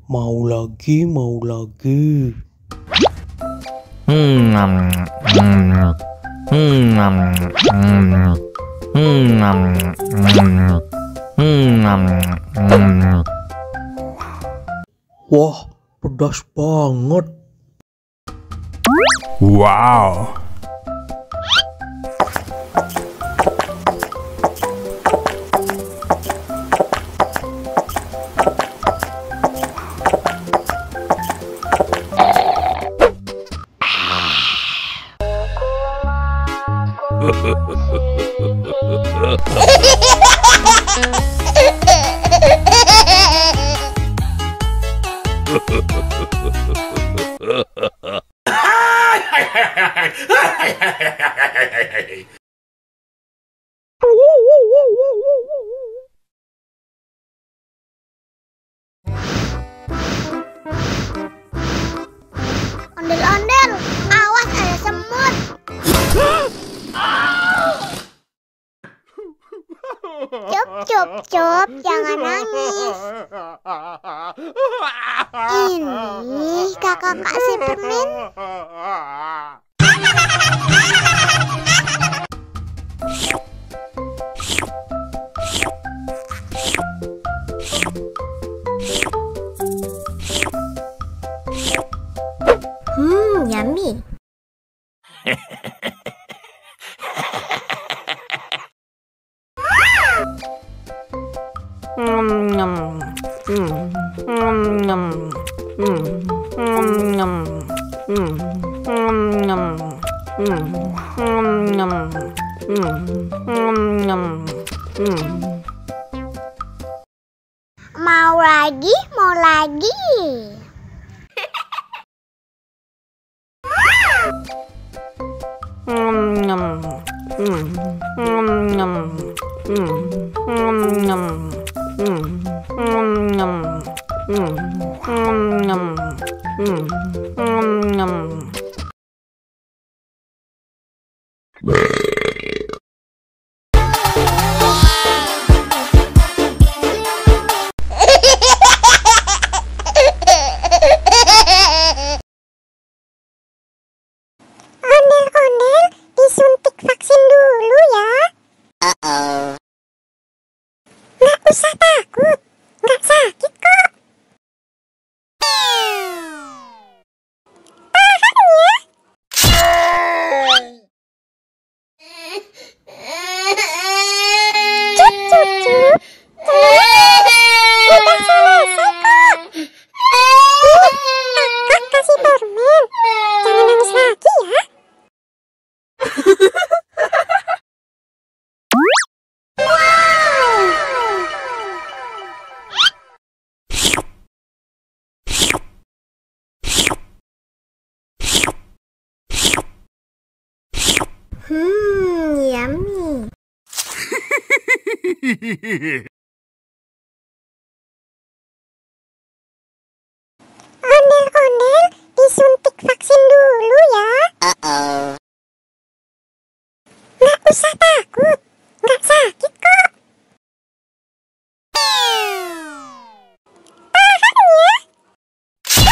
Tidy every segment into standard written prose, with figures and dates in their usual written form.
Mau lagi, mau lagi. Wah, pedas banget. Wow. Ondel-ondel, awas ada semut. Cup, cup, cup, jangan nangis. Ini kakak kasih permen. Yummy. Mau lagi, mau lagi. Ondel-ondel, disuntik vaksin dulu ya. Nggak usah takut, nggak sakit kok. Tahan ya. Cup, cup, cup. Udah selesai kok. Kakak kasih permen. Jangan nangis lagi ya. Yummy. Ondel-ondel, disuntik vaksin dulu ya. Nggak usah takut, nggak sakit kok. Tahan ya.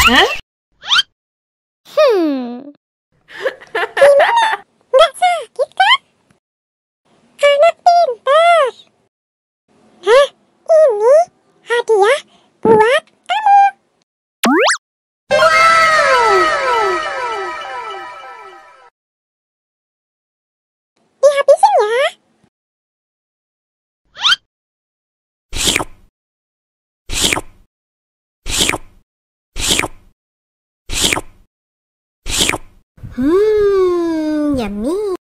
Hah? Nggak sakit kan? Anak pintar. Hah? Ini hadiah buat kamu. Wow! Dihabisin ya. Yummy.